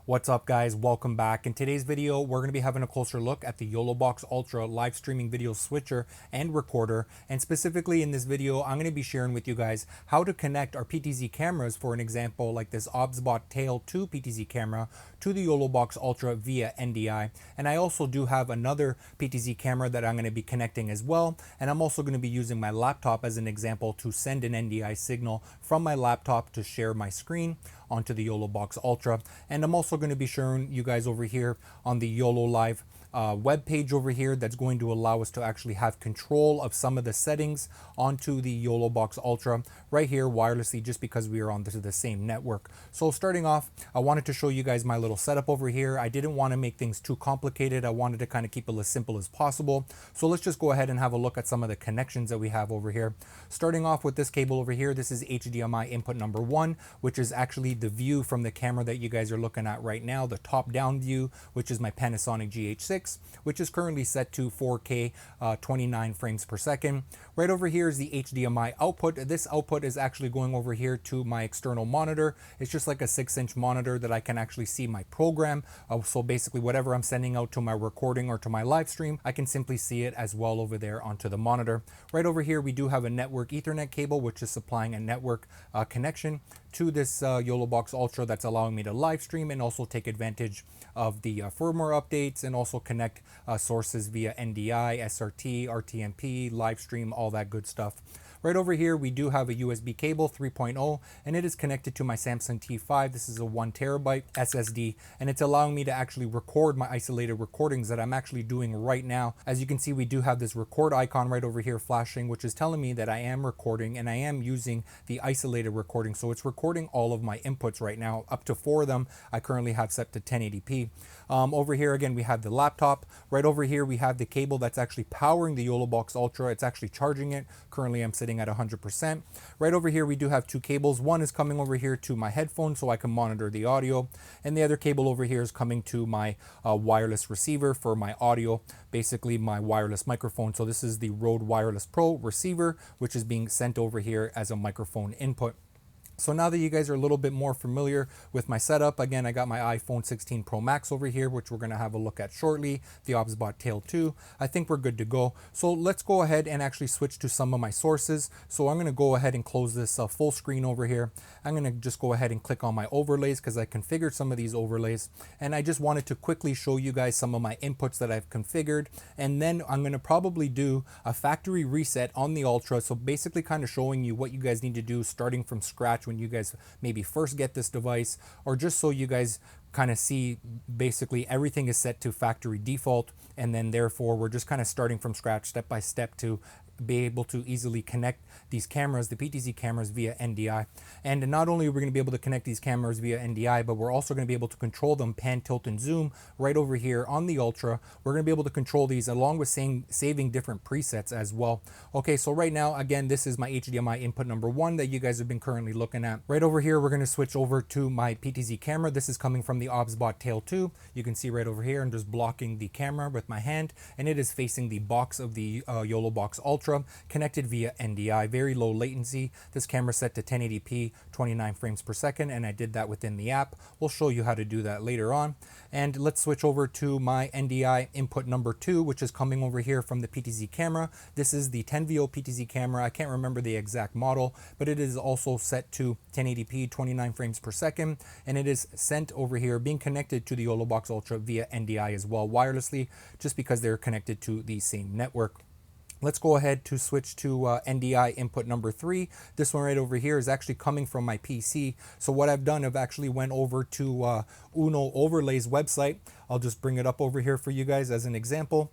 What's up guys, welcome back. In today's video, we're going to be having a closer look at the YoloBox Ultra live streaming video switcher and recorder. And specifically in this video, I'm going to be sharing with you guys how to connect our PTZ cameras, for an example, like this OBSBOT Tail 2 PTZ camera, to the YoloBox Ultra via NDI. And I also do have another PTZ camera that I'm going to be connecting as well. And I'm also going to be using my laptop as an example to send an NDI signal from my laptop to share my screen onto the YoloBox Ultra. And I'm also going to be showing you guys over here on the YoloLiv web page over here that's going to allow us to actually have control of some of the settings onto the YoloBox Ultra right here wirelessly, just because we are on the same network. So starting off, I wanted to show you guys my little setup over here. I didn't want to make things too complicated. I wanted to kind of keep it as simple as possible. So let's just go ahead and have a look at some of the connections that we have over here. Starting off with this cable over here, this is HDMI input number 1, which is actually the view from the camera that you guys are looking at right now, the top down view, which is my Panasonic GH6, which is currently set to 4K 29 frames per second. Right over here is the HDMI output. This output is actually going over here to my external monitor. It's just like a 6-inch monitor that I can actually see my program. So basically whatever I'm sending out to my recording or to my live stream, I can simply see it as well over there onto the monitor. Right over here we do have a network Ethernet cable, which is supplying a network connection to this YoloBox Ultra that's allowing me to live stream and also take advantage of the firmware updates and also connect sources via NDI, SRT, RTMP, live stream, all that good stuff. Right over here, we do have a USB cable 3.0, and it is connected to my Samsung T5. This is a 1 terabyte SSD, and it's allowing me to actually record my isolated recordings that I'm actually doing right now. As you can see, we do have this record icon right over here flashing, which is telling me that I am recording and I am using the isolated recording. So it's recording all of my inputs right now, up to 4 of them. I currently have set to 1080p. Over here, again, we have the laptop. Right over here, we have the cable that's actually powering the YoloBox Ultra. It's actually charging it. Currently, I'm sitting at 100%. Right over here, we do have 2 cables. One is coming over here to my headphone so I can monitor the audio. And the other cable over here is coming to my wireless receiver for my audio, basically my wireless microphone. So this is the Rode Wireless Pro receiver, which is being sent over here as a microphone input. So now that you guys are a little bit more familiar with my setup, again, I got my iPhone 16 Pro Max over here, which we're going to have a look at shortly, the OBSBOT Tail 2. I think we're good to go. So let's go ahead and actually switch to some of my sources. So I'm going to go ahead and close this full screen over here. I'm going to just go ahead and click on my overlays because I configured some of these overlays. And I just wanted to quickly show you guys some of my inputs that I've configured. And then I'm going to probably do a factory reset on the Ultra. So basically kind of showing you what you guys need to do starting from scratch when you guys maybe first get this device, or just so you guys kind of see basically everything is set to factory default, and then therefore we're just kind of starting from scratch step by step to be able to easily connect these cameras, the PTZ cameras, via NDI. And not only are we going to be able to connect these cameras via NDI, but we're also going to be able to control them pan, tilt, and zoom right over here on the Ultra. We're going to be able to control these along with saving different presets as well. Okay, so right now, again, this is my HDMI input number 1 that you guys have been currently looking at. Right over here, we're going to switch over to my PTZ camera. This is coming from the OBSBOT Tail 2. You can see right over here, I'm just blocking the camera with my hand, and it is facing the box of the YoloBox Ultra, connected via NDI. Very low latency. This camera set to 1080p 29 frames per second, and I did that within the app. We'll show you how to do that later on. And let's switch over to my NDI input number 2, which is coming over here from the PTZ camera. This is the 10VO PTZ camera. I can't remember the exact model, but it is also set to 1080p 29 frames per second, and it is sent over here being connected to the YoloBox Ultra via NDI as well wirelessly, just because they're connected to the same network. Let's go ahead to switch to NDI input number 3. This one right over here is actually coming from my PC. So what I've done, I've actually went over to Uno Overlays website. I'll just bring it up over here for you guys as an example.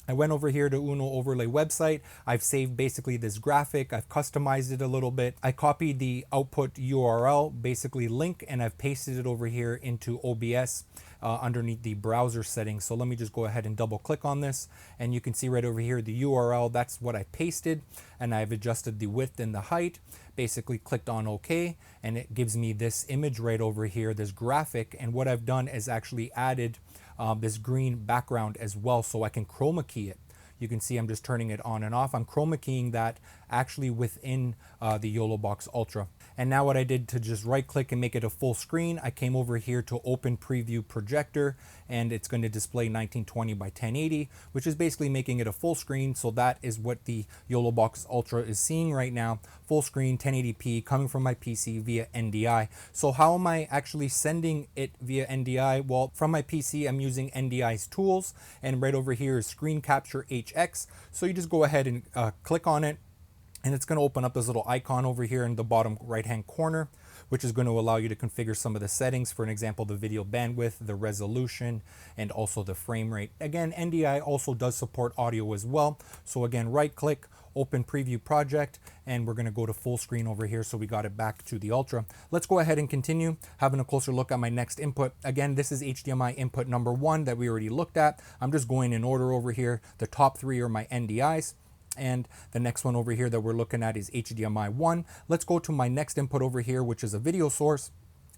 I went over here to Uno Overlay website. I've saved basically this graphic. I've customized it a little bit. I copied the output URL, basically link, and I've pasted it over here into OBS underneath the browser settings. So let me just go ahead and double click on this, and you can see right over here the URL. That's what I pasted, and I've adjusted the width and the height. Basically clicked on OK, and it gives me this image right over here, this graphic. And what I've done is actually added this green background as well, so I can chroma key it. You can see I'm just turning it on and off. I'm chroma keying that actually within the YoloBox Ultra. And now what I did to just right click and make it a full screen, I came over here to open preview projector, and it's going to display 1920 by 1080, which is basically making it a full screen. So that is what the YoloBox Ultra is seeing right now. Full screen 1080p coming from my PC via NDI. So how am I actually sending it via NDI? Well, from my PC, I'm using NDI's tools, and right over here is Screen Capture HX. So you just go ahead and click on it, and it's going to open up this little icon over here in the bottom right hand corner, which is going to allow you to configure some of the settings. For an example, the video bandwidth, the resolution, and also the frame rate. Again, NDI also does support audio as well. So again, right click, open preview project, and we're going to go to full screen over here. So we got it back to the Ultra. Let's go ahead and continue having a closer look at my next input. Again, this is HDMI input number 1 that we already looked at. I'm just going in order over here. The top 3 are my NDIs. And the next one over here that we're looking at is HDMI 1. Let's go to my next input over here, which is a video source.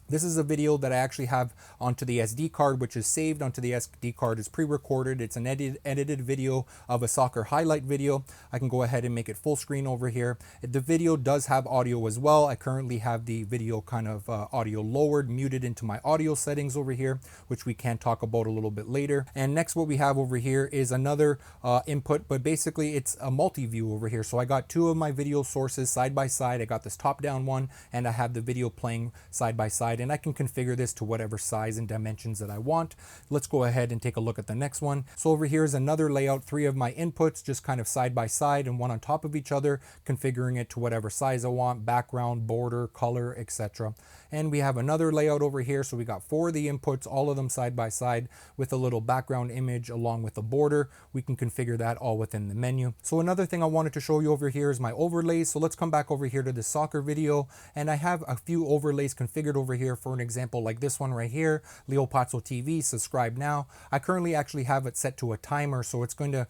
This is a video that I actually have onto the SD card, which is saved onto the SD card. It's pre-recorded. It's an edited video of a soccer highlight video. I can go ahead and make it full screen over here. The video does have audio as well. I currently have the video kind of audio lowered, muted into my audio settings over here, which we can talk about a little bit later. And next what we have over here is another input, but basically it's a multi-view over here. So I got 2 of my video sources side by side. I got this top-down one, and I have the video playing side by side. And I can configure this to whatever size and dimensions that I want. Let's go ahead and take a look at the next one. So over here is another layout, 3 of my inputs just kind of side by side and one on top of each other, configuring it to whatever size I want, background, border, color, etc. And we have another layout over here. So we got 4 of the inputs, all of them side by side with a little background image along with the border. We can configure that all within the menu. So another thing I wanted to show you over here is my overlays. So let's come back over here to the soccer video, and I have a few overlays configured over here. For an example, like this one right here, YoloPox TV, subscribe now. I currently actually have it set to a timer, so it's going to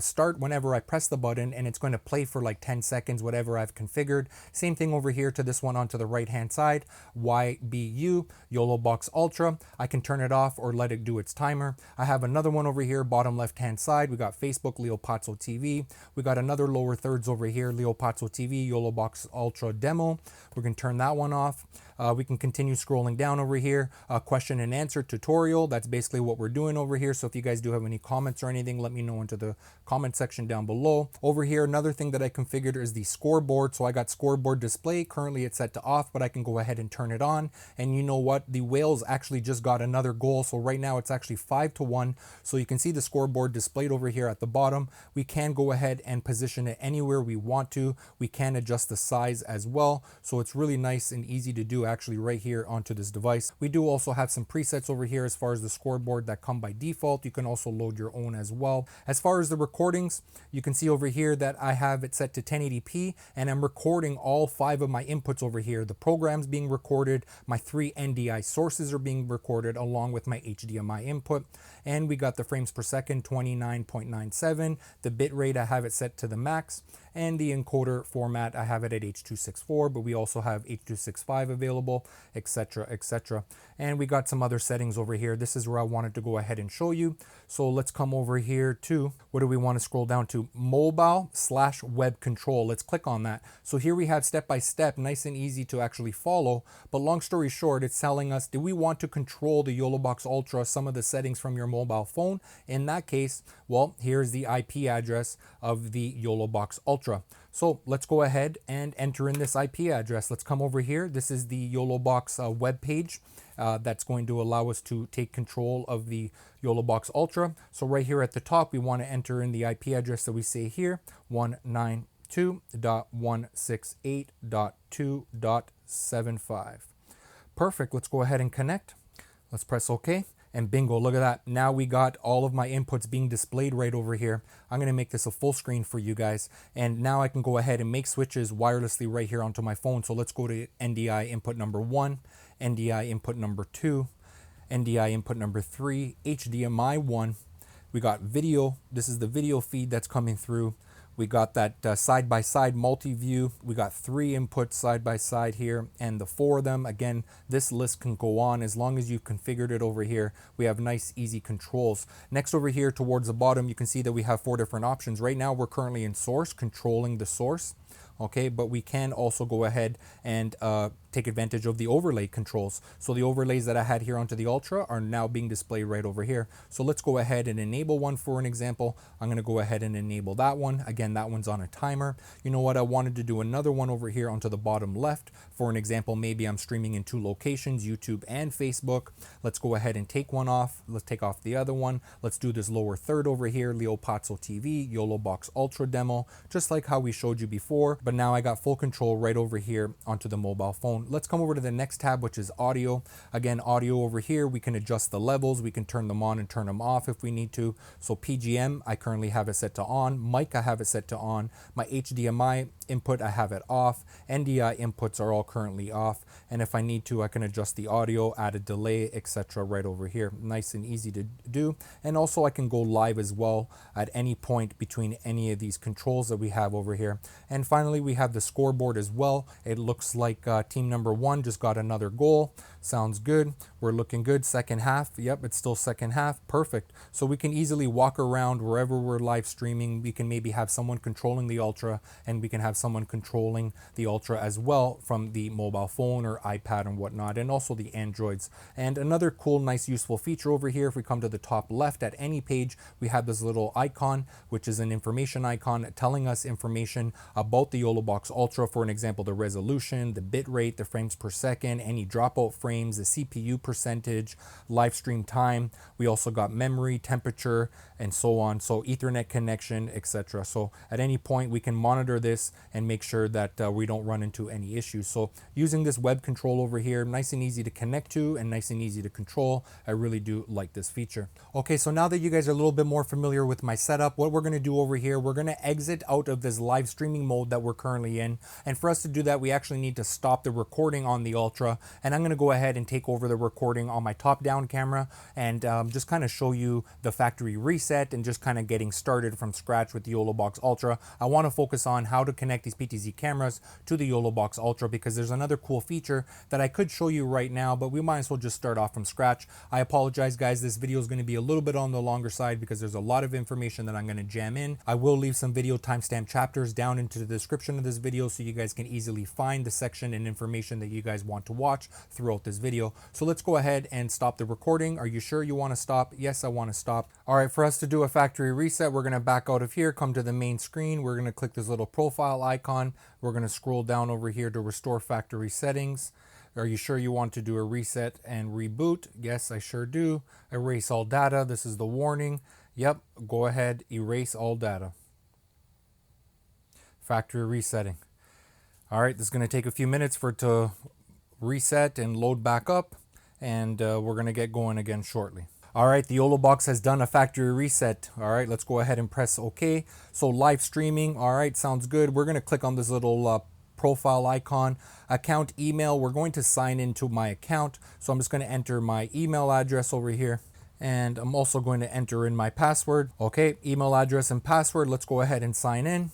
start whenever I press the button, and it's going to play for like 10 seconds, whatever I've configured. Same thing over here to this one onto the right hand side, YBU, YoloBox Ultra. I can turn it off or let it do its timer. I have another one over here, bottom left hand side. We got Facebook, YoloPox TV. We got another lower thirds over here, YoloPox TV, YoloBox Ultra demo. We're going to turn that one off. We can continue scrolling down over here, question and answer tutorial. That's basically what we're doing over here. So if you guys do have any comments or anything, let me know into the comment section down below. Over here, another thing that I configured is the scoreboard. So I got scoreboard display. Currently it's set to off, but I can go ahead and turn it on. And you know what? The Whales actually just got another goal. So right now it's actually 5-1. So you can see the scoreboard displayed over here at the bottom. We can go ahead and position it anywhere we want to. We can adjust the size as well. So it's really nice and easy to do actually right here onto this device. We do also have some presets over here as far as the scoreboard that come by default. You can also load your own as well. As far as the recordings, you can see over here that I have it set to 1080p, and I'm recording all 5 of my inputs over here. The program's being recorded, my 3 NDI sources are being recorded along with my HDMI input, and we got the frames per second 29.97. The bit rate, I have it set to the max, and the encoder format, I have it at H.264, but we also have H.265 available, etc, etc. And we got some other settings over here. This is where I wanted to go ahead and show you. So let's come over here to, what do we want to scroll down to? Mobile/web control. Let's click on that. So here we have step by step, nice and easy to actually follow. But long story short, it's telling us, do we want to control the YoloBox Ultra, some of the settings from your mobile phone? In that case, well, here's the IP address of the YoloBox Ultra. So let's go ahead and enter in this IP address. Let's come over here. This is the YoloBox web page that's going to allow us to take control of the YoloBox Ultra. So right here at the top, we want to enter in the IP address that we say here, 192.168.2.75. Perfect. Let's go ahead and connect. Let's press OK. And bingo, look at that. Now we got all of my inputs being displayed right over here. I'm going to make this a full screen for you guys. And now I can go ahead and make switches wirelessly right here onto my phone. So let's go to NDI input number 1, NDI input number 2, NDI input number 3, HDMI 1. We got video. This is the video feed that's coming through. We got that side-by-side multi-view. We got 3 inputs side-by-side here, and the 4 of them, again, this list can go on as long as you've configured it over here. We have nice, easy controls. Next over here towards the bottom, you can see that we have 4 different options. Right now, we're currently in source, controlling the source. Okay, but we can also go ahead and take advantage of the overlay controls. So the overlays that I had here onto the Ultra are now being displayed right over here. So let's go ahead and enable one for an example. I'm going to go ahead and enable that one. Again, that one's on a timer. You know what? I wanted to do another one over here onto the bottom left. For an example, maybe I'm streaming in 2 locations, YouTube and Facebook. Let's go ahead and take one off. Let's take off the other one. Let's do this lower third over here, Leo Pazzo TV, YoloBox Ultra demo, just like how we showed you before. But now I got full control right over here onto the mobile phone. Let's come over to the next tab, which is audio. Again, audio over here, we can adjust the levels. We can turn them on and turn them off if we need to. So PGM, I currently have it set to on. Mic, I have it set to on. My HDMI input, I have it off. NDI inputs are all currently off. And if I need to, I can adjust the audio, add a delay, etc. right over here. Nice and easy to do. And also I can go live as well at any point between any of these controls that we have over here. And finally, we have the scoreboard as well. It looks like team number 1 just got another goal. Sounds good. We're looking good. Second half. Yep, it's still second half. Perfect. So we can easily walk around wherever we're live streaming. We can maybe have someone controlling the Ultra, and we can have someone controlling the Ultra as well from the mobile phone or iPad and whatnot, and also the Androids. And another cool, nice, useful feature over here, if we come to the top left at any page, we have this little icon, which is an information icon telling us information about the YoloBox Ultra. For an example, the resolution, the bit rate, the frames per second, any dropout frames, the CPU percentage, live stream time. We also got memory, temperature, and so on. So Ethernet connection, etc. So at any point we can monitor this and make sure that we don't run into any issues. So using this web control over here, nice and easy to connect to and nice and easy to control. I really do like this feature. Okay, so now that you guys are a little bit more familiar with my setup, what we're going to do over here, we're going to exit out of this live streaming mode that we're currently in. And for us to do that, we actually need to stop the recording on the Ultra. And I'm going to go ahead and take over the recording on my top-down camera and just kind of show you the factory reset and just kind of getting started from scratch with the YoloBox Ultra. I want to focus on how to connect these PTZ cameras to the YoloBox Ultra because there's another cool feature that I could show you right now, but we might as well just start off from scratch. I apologize, guys. This video is going to be a little bit on the longer side because there's a lot of information that I'm going to jam in. I will leave some video timestamp chapters down into the description of this video so you guys can easily find the section and information that you guys want to watch throughout this video. So let's go ahead and stop the recording. Are you sure you want to stop? Yes, I want to stop. All right, for us to do a factory reset, we're going to back out of here, come to the main screen. We're going to click this little profile icon. We're going to scroll down over here to restore factory settings. Are you sure you want to do a reset and reboot? Yes, I sure do. Erase all data. This is the warning. Yep, go ahead, erase all data. Factory resetting. All right, this is going to take a few minutes for it to reset and load back up, and we're going to get going again shortly. All right, the YoloBox has done a factory reset. All right, let's go ahead and press OK. So live streaming, all right, sounds good. We're going to click on this little profile icon, account email. We're going to sign into my account. So I'm just going to enter my email address over here. And I'm also going to enter in my password. Okay, email address and password. Let's go ahead and sign in.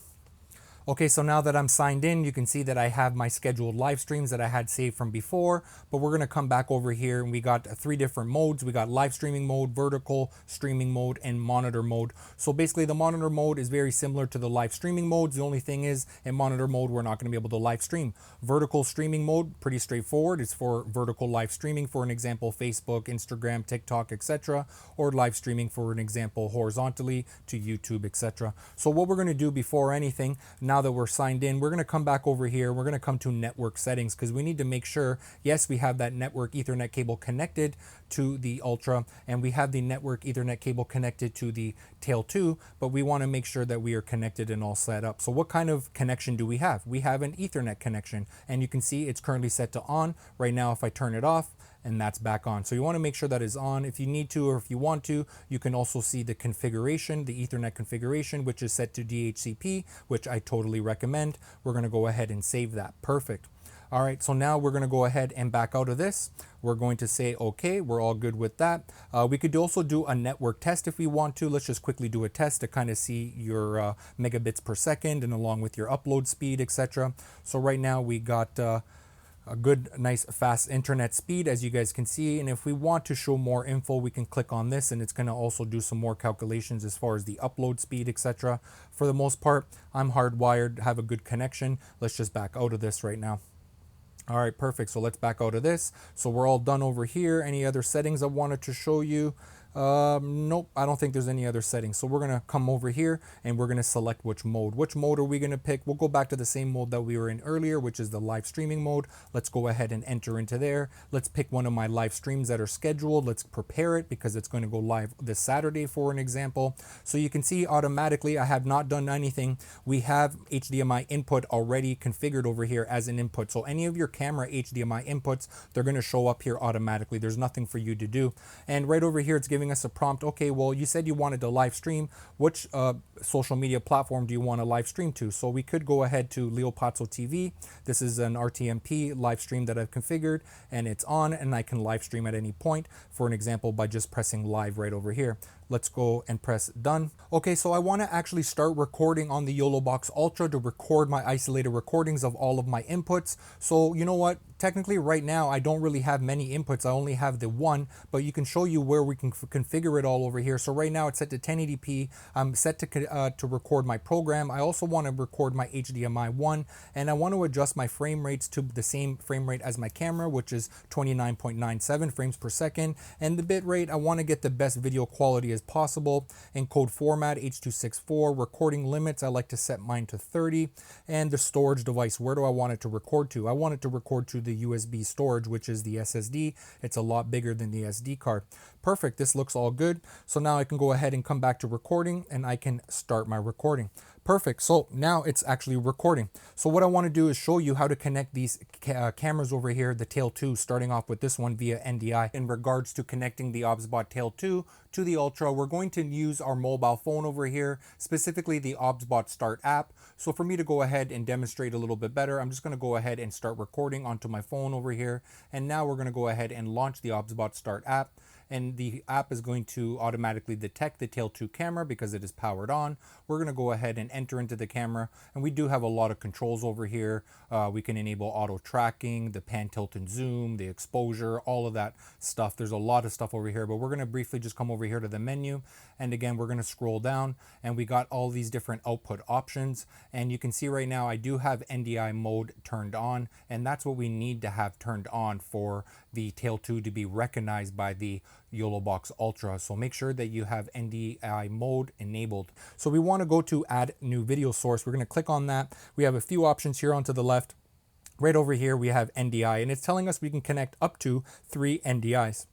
Okay, so now that I'm signed in, you can see that I have my scheduled live streams that I had saved from before, but we're gonna come back over here and we got 3 different modes. We got live streaming mode, vertical streaming mode, and monitor mode. So basically the monitor mode is very similar to the live streaming modes. The only thing is in monitor mode, we're not gonna be able to live stream. Vertical streaming mode, pretty straightforward. It's for vertical live streaming, for an example, Facebook, Instagram, TikTok, etc. Or live streaming, for an example, horizontally to YouTube, etc. So what we're gonna do before anything, now that we're signed in, we're going to come back over here. We're going to come to network settings because we need to make sure, yes, we have that network Ethernet cable connected to the Ultra, and we have the network Ethernet cable connected to the Tail 2, but we want to make sure that we are connected and all set up. So what kind of connection do we have? We have an Ethernet connection, and you can see it's currently set to on. Right now, if I turn it off, and that's back on. So you want to make sure that is on. If you need to, or if you want to, you can also see the configuration, the Ethernet configuration, which is set to DHCP, which I totally recommend. We're going to go ahead and save that. Perfect. All right, so now we're gonna go ahead and back out of this. We're going to say, okay, we're all good with that. We could also do a network test if we want to. Let's just quickly do a test to kind of see your megabits per second and along with your upload speed, etc. So right now we got a good, nice, fast internet speed, as you guys can see. And if we want to show more info, we can click on this and it's gonna also do some more calculations as far as the upload speed, etc. For the most part, I'm hardwired, have a good connection. Let's just back out of this right now. All right, perfect. So let's back out of this. So we're all done over here. Any other settings I wanted to show you? Nope, I don't think there's any other settings. So we're gonna come over here and we're gonna select which mode. Which mode are we gonna pick? We'll go back to the same mode that we were in earlier, which is the live streaming mode. Let's go ahead and enter into there. Let's pick one of my live streams that are scheduled. Let's prepare it because it's going to go live this Saturday, for an example. So you can see automatically, I have not done anything. We have HDMI input already configured over here as an input. So any of your camera HDMI inputs, they're gonna show up here automatically. There's nothing for you to do. And right over here, it's giving us a prompt. Okay, well, you said you wanted to live stream. Which social media platform do you want to live stream to? So we could go ahead to Leopazzo TV. This is an RTMP live stream that I've configured and it's on, and I can live stream at any point, for an example, by just pressing live right over here. Let's go and press done. Okay, so I want to actually start recording on the YoloBox Ultra to record my isolated recordings of all of my inputs. So you know what? Technically right now, I don't really have many inputs. I only have the one, but you can show you where we can configure it all over here. So right now it's set to 1080p. I'm set to record my program. I also want to record my HDMI 1, and I want to adjust my frame rates to the same frame rate as my camera, which is 29.97 frames per second. And the bit rate, I want to get the best video quality as possible. Encode format, H.264. Recording limits, I like to set mine to 30. And the storage device, where do I want it to record to? I want it to record to the USB storage, which is the SSD. It's a lot bigger than the SD card. Perfect, this looks all good. So now I can go ahead and come back to recording and I can start my recording. Perfect, so now it's actually recording. So what I want to do is show you how to connect these cameras over here, the Tail 2, starting off with this one via NDI. In regards to connecting the OBSBOT Tail 2 to the Ultra, we're going to use our mobile phone over here, specifically the OBSBOT Start app. So for me to go ahead and demonstrate a little bit better, I'm just going to go ahead and start recording onto my phone over here. And now we're going to go ahead and launch the OBSBOT Start app. And the app is going to automatically detect the Tail 2 camera because it is powered on. We're going to go ahead and enter into the camera, and we do have a lot of controls over here. We can enable auto tracking, the pan, tilt, and zoom, the exposure, all of that stuff. There's a lot of stuff over here, but we're going to briefly just come over here to the menu, and again, we're going to scroll down, and we got all these different output options. And you can see right now I do have NDI mode turned on, and that's what we need to have turned on for the Tail 2 to be recognized by the YoloBox Ultra. So make sure that you have NDI mode enabled. So we want to go to add new video source. We're going to click on that. We have a few options here onto the left. Right over here we have NDI, and it's telling us we can connect up to 3 NDIs.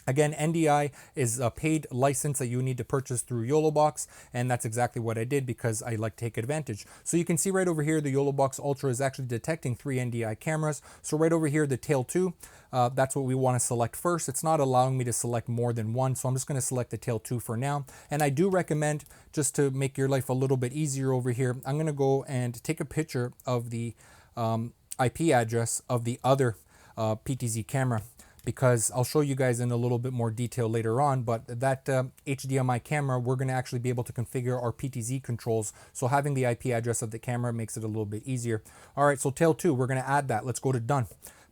Again, NDI is a paid license that you need to purchase through YoloBox, and that's exactly what I did because I like to take advantage. So you can see right over here, the YoloBox Ultra is actually detecting 3 NDI cameras. So right over here, the Tail 2, that's what we want to select first. It's not allowing me to select more than one, so I'm just going to select the Tail 2 for now. And I do recommend, just to make your life a little bit easier over here, I'm going to go and take a picture of the IP address of the other PTZ camera, because I'll show you guys in a little bit more detail later on, but that HDMI camera, we're going to actually be able to configure our PTZ controls. So having the IP address of the camera makes it a little bit easier. All right, so Tail 2, we're going to add that. Let's go to done.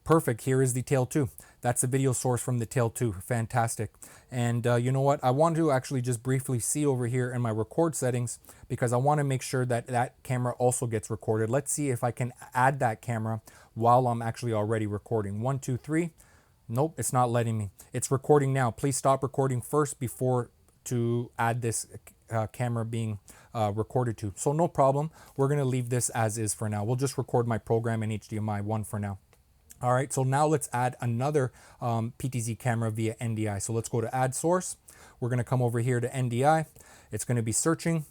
Perfect, here is the Tail 2. That's the video source from the Tail 2, fantastic. And you know what, I want to actually just briefly see over here in my record settings, because I want to make sure that that camera also gets recorded. Let's see if I can add that camera while I'm actually already recording. 1, 2, 3. Nope, it's not letting me. It's recording now. Please stop recording first before to add this camera being recorded to. So no problem. We're going to leave this as is for now. We'll just record my program in HDMI 1 for now. All right, so now let's add another PTZ camera via NDI. So let's go to add source. We're going to come over here to NDI. It's going to be searching.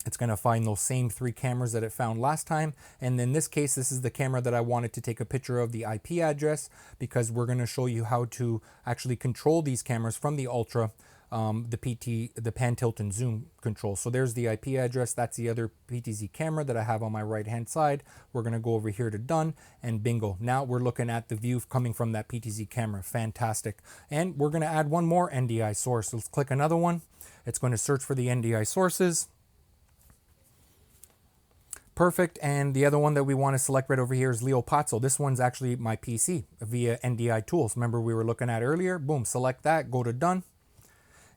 It's going to find those same 3 cameras that it found last time. And in this case, this is the camera that I wanted to take a picture of the IP address, because we're going to show you how to actually control these cameras from the Ultra the pan, tilt, and zoom control. So there's the IP address. That's the other PTZ camera that I have on my right hand side. We're going to go over here to done, and bingo. Now we're looking at the view coming from that PTZ camera. Fantastic. And we're going to add one more NDI source. Let's click another one. It's going to search for the NDI sources. Perfect. And the other one that we want to select right over here is Leo Pazzo. This one's actually my PC via NDI tools. Remember we were looking at earlier? Boom, select that, go to done,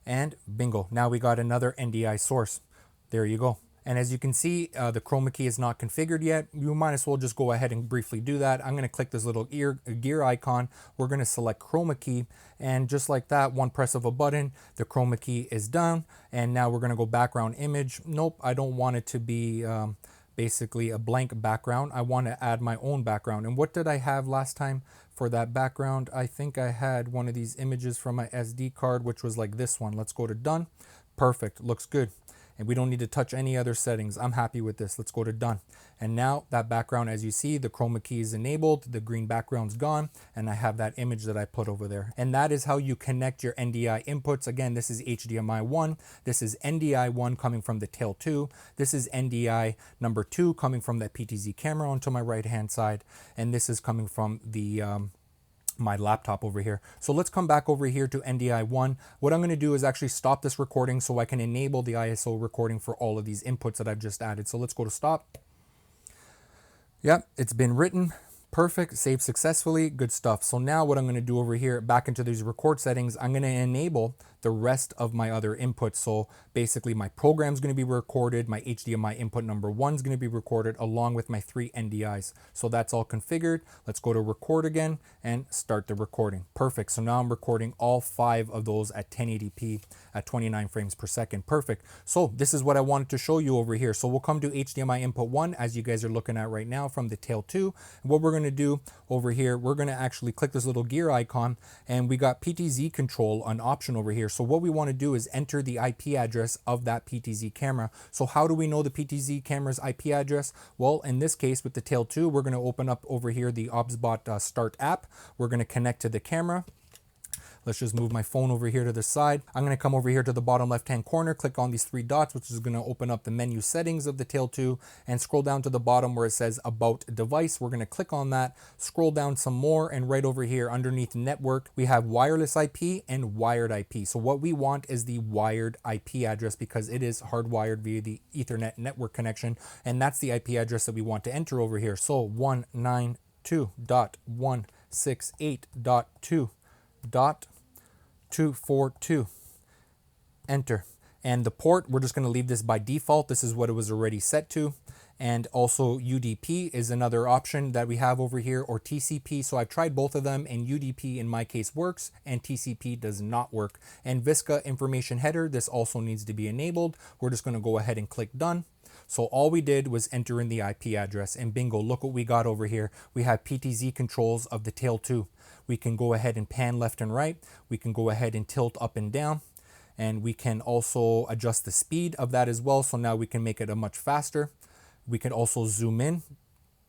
and bingo. Now we got another NDI source. There you go. And as you can see, the Chroma key is not configured yet. You might as well just go ahead and briefly do that. I'm going to click this little gear icon. We're going to select Chroma key. And just like that, one press of a button, the Chroma key is done. And now we're going to go background image. Nope, I don't want it to be basically a blank background. I want to add my own background. And what did I have last time for that background? I think I had one of these images from my SD card, which was like this one. Let's go to done. Perfect, looks good. And we don't need to touch any other settings. I'm happy with this. Let's go to done. And now that background, as you see, the Chroma key is enabled, the green background's gone, and I have that image that I put over there. And that is how you connect your NDI inputs. Again, this is HDMI 1. This is NDI 1 coming from the tail 2. This is NDI number 2 coming from that PTZ camera onto my right-hand side. And this is coming from the my laptop over here. So let's come back over here to NDI 1. What I'm going to do is actually stop this recording so I can enable the ISO recording for all of these inputs that I've just added. So let's go to stop. Yep, it's been written. Perfect, saved successfully, good stuff. So now what I'm going to do over here, back into these record settings, I'm going to enable the rest of my other inputs. So basically my program is going to be recorded, my HDMI input number 1 is going to be recorded along with my 3 NDIs. So that's all configured. Let's go to record again and start the recording. Perfect. So now I'm recording all 5 of those at 1080p at 29 frames per second. Perfect. So this is what I wanted to show you over here. So we'll come to HDMI input 1 as you guys are looking at right now from the tail 2. What we're going to do over here, we're going to actually click this little gear icon, and we got PTZ control, an option over here. So what we want to do is enter the IP address of that PTZ camera. So how do we know the PTZ camera's IP address? Well, in this case with the tail 2, we're going to open up over here the OBSBOT Start app. We're going to connect to the camera. Let's just move my phone over here to the side. I'm going to come over here to the bottom left-hand corner, click on these 3 dots, which is going to open up the menu settings of the tail 2, and scroll down to the bottom where it says About Device. We're going to click on that, scroll down some more, and right over here underneath network, we have wireless IP and wired IP. So what we want is the wired IP address because it is hardwired via the Ethernet network connection, and that's the IP address that we want to enter over here. So 192.168.2.242, enter. And the port, we're just going to leave this by default. This is what it was already set to. And also UDP is another option that we have over here, or TCP. So I've tried both of them, and UDP in my case works and TCP does not work. And Visca information header, this also needs to be enabled. We're just going to go ahead and click done. So all we did was enter in the IP address, and bingo, look what we got over here. We have PTZ controls of the tail 2. We can go ahead and pan left and right. We can go ahead and tilt up and down. And we can also adjust the speed of that as well. So now we can make it a much faster. We can also zoom in.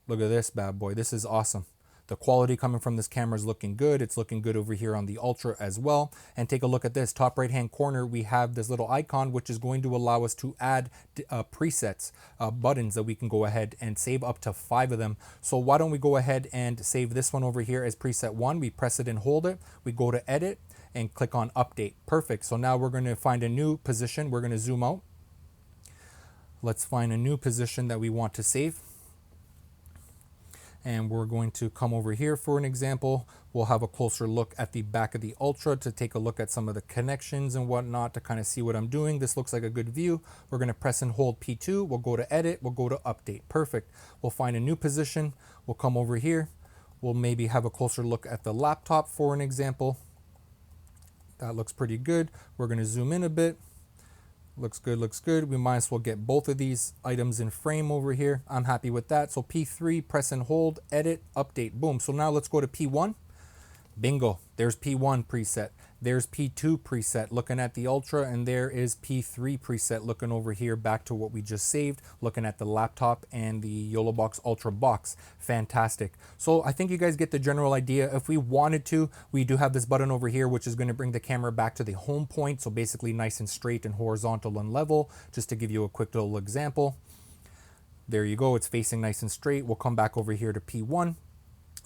Look at this bad boy. This is awesome. The quality coming from this camera is looking good. It's looking good over here on the Ultra as well. And take a look at this top right hand corner. We have this little icon, which is going to allow us to add presets, buttons that we can go ahead and save up to 5 of them. So why don't we go ahead and save this one over here as preset 1. We press it and hold it. We go to edit and click on update. Perfect. So now we're going to find a new position. We're going to zoom out. Let's find a new position that we want to save. And we're going to come over here for an example. We'll have a closer look at the back of the Ultra to take a look at some of the connections and whatnot to kind of see what I'm doing. This looks like a good view. We're going to press and hold P2. We'll go to edit. We'll go to update. Perfect. We'll find a new position. We'll come over here. We'll maybe have a closer look at the laptop for an example. That looks pretty good. We're going to zoom in a bit. Looks good, looks good. We might as well get both of these items in frame over here. I'm happy with that. So P3, press and hold, edit, update, boom. So now let's go to P1. Bingo, there's P1 preset. There's P2 preset looking at the Ultra, and there is P3 preset looking over here back to what we just saved, looking at the laptop and the YoloBox Ultra box. Fantastic. So I think you guys get the general idea. If we wanted to, we do have this button over here, which is going to bring the camera back to the home point. So basically nice and straight and horizontal and level, just to give you a quick little example. There you go. It's facing nice and straight. We'll come back over here to P1.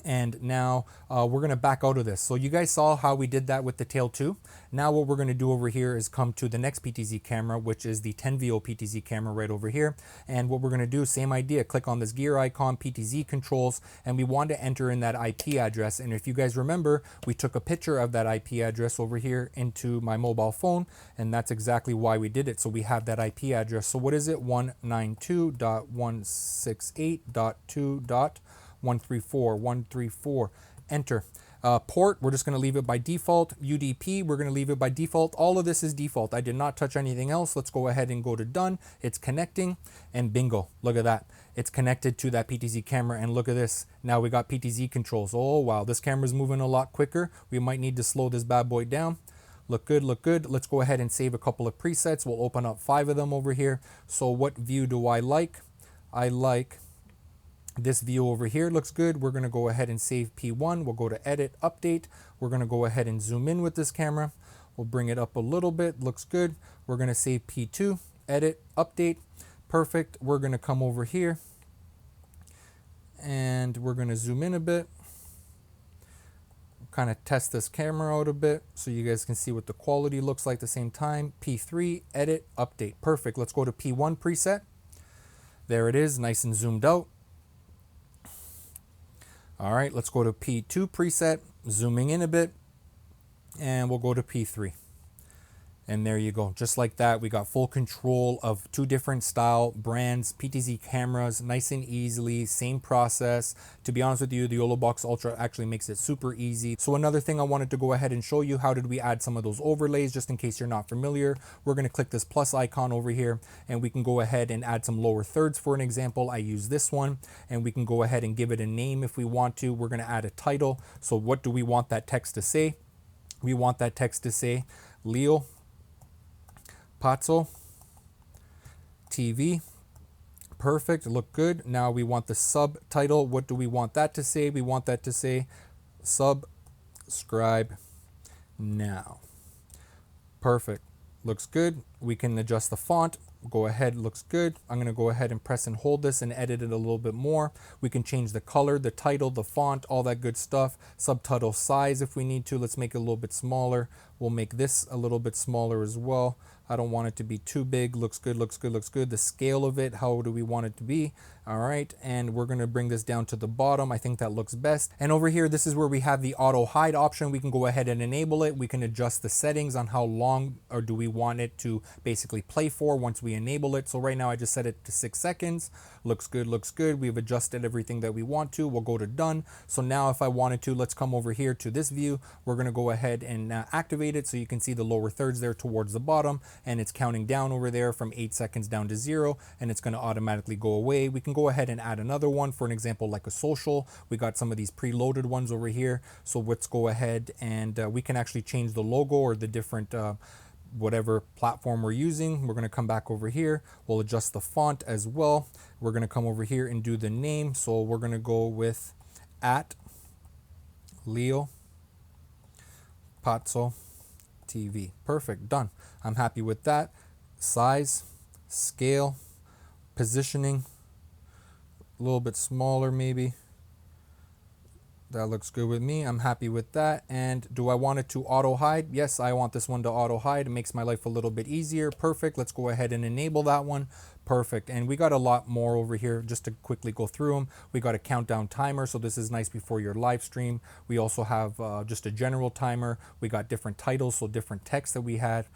And now we're going to back out of this. So you guys saw how we did that with the Tail 2. Now what we're going to do over here is come to the next PTZ camera, which is the 10VO PTZ camera right over here. And what we're going to do, same idea, click on this gear icon, PTZ controls, and we want to enter in that IP address. And if you guys remember, we took a picture of that IP address over here into my mobile phone, and that's exactly why we did it. So we have that IP address. So what is it? 192.168.2.134, enter. Port, we're just going to leave it by default. UDP, we're going to leave it by default. All of this is default. I did not touch anything else. Let's go ahead and go to done. It's connecting, and bingo, look at that. It's connected to that PTZ camera, and look at this. Now we got PTZ controls. Oh wow, this camera's moving a lot quicker. We might need to slow this bad boy down. Look good, look good. Let's go ahead and save a couple of presets. We'll open up 5 of them over here. So what view do I like? I like this view over here. Looks good. We're going to go ahead and save P1. We'll go to edit, update. We're going to go ahead and zoom in with this camera. We'll bring it up a little bit. Looks good. We're going to save P2, edit, update. Perfect. We're going to come over here and we're going to zoom in a bit. Kind of test this camera out a bit so you guys can see what the quality looks like at the same time. P3, edit, update. Perfect. Let's go to P1 preset. There it is, nice and zoomed out. All right, let's go to P2 preset, zooming in a bit, and we'll go to P3. And there you go. Just like that, we got full control of 2 different style brands, PTZ cameras, nice and easily, same process. To be honest with you, the YoloBox Ultra actually makes it super easy. So another thing I wanted to go ahead and show you, how did we add some of those overlays, just in case you're not familiar. We're going to click this plus icon over here, and we can go ahead and add some lower thirds. For an example, I use this one, and we can go ahead and give it a name if we want to. We're going to add a title. So what do we want that text to say? We want that text to say YoloBox TV. Perfect, look good. Now we want the subtitle. What do we want that to say? We want that to say subscribe now. Perfect, looks good. We can adjust the font. Go ahead, looks good. I'm going to go ahead and press and hold this and edit it a little bit more. We can change the color, the title, the font, all that good stuff. Subtitle size if we need to. Let's make it a little bit smaller. We'll make this a little bit smaller as well. I don't want it to be too big. Looks good, looks good, looks good. The scale of it, how do we want it to be? All right, and we're going to bring this down to the bottom. I think that looks best. And over here, this is where we have the auto hide option. We can go ahead and enable it. We can adjust the settings on how long or do we want it to basically play for once we enable it. So right now I just set it to 6 seconds. Looks good, looks good. We've adjusted everything that we want to. We'll go to done. So now if I wanted to, let's come over here to this view. We're going to go ahead and activate it so you can see the lower thirds there towards the bottom, and it's counting down over there from 8 seconds down to 0, and it's going to automatically go away. We can go ahead and add another one, for an example like a social. We got some of these preloaded ones over here. So let's go ahead and we can actually change the logo or the different whatever platform we're using. We're going to come back over here. We'll adjust the font as well. We're going to come over here and do the name. So we're going to go with @YoloBox TV. Perfect, done. I'm happy with that. Size, scale, positioning, a little bit smaller maybe. That looks good with me. I'm happy with that. And do I want it to auto hide? Yes, I want this one to auto hide. It makes my life a little bit easier. Perfect. Let's go ahead and enable that one. Perfect. And we got a lot more over here just to quickly go through them. We got a countdown timer, so this is nice before your live stream. We also have just a general timer. We got different titles, so different text that we had.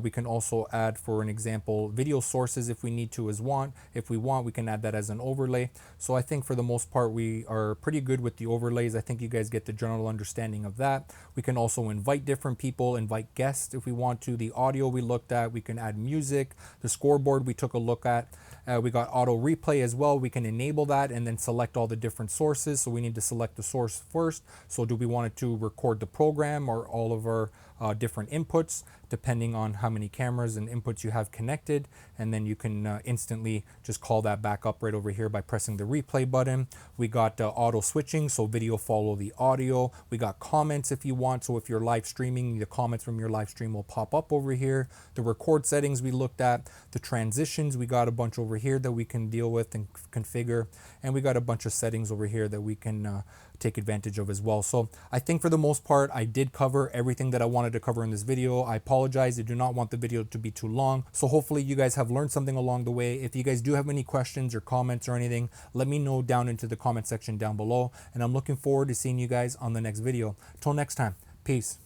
We can also add, for an example, video sources if we need to as want. If we want, we can add that as an overlay. So I think for the most part, we are pretty good with the overlays. I think you guys get the general understanding of that. We can also invite different people, invite guests if we want to. The audio we looked at, we can add music. The scoreboard we took a look at. that. We got auto replay as well. We can enable that and then select all the different sources. So we need to select the source first. So do we want it to record the program or all of our different inputs, depending on how many cameras and inputs you have connected. And then you can instantly just call that back up right over here by pressing the replay button. We got auto switching, so video follow the audio. We got comments if you want. So if you're live streaming, the comments from your live stream will pop up over here. The record settings we looked at. The transitions, we got a bunch over here that we can deal with and configure. And we got a bunch of settings over here that we can take advantage of as well. So I think for the most part, I did cover everything that I wanted to cover in this video. I apologize. I do not want the video to be too long. So hopefully you guys have learned something along the way. If you guys do have any questions or comments or anything, let me know down into the comment section down below. And I'm looking forward to seeing you guys on the next video. Till next time, peace.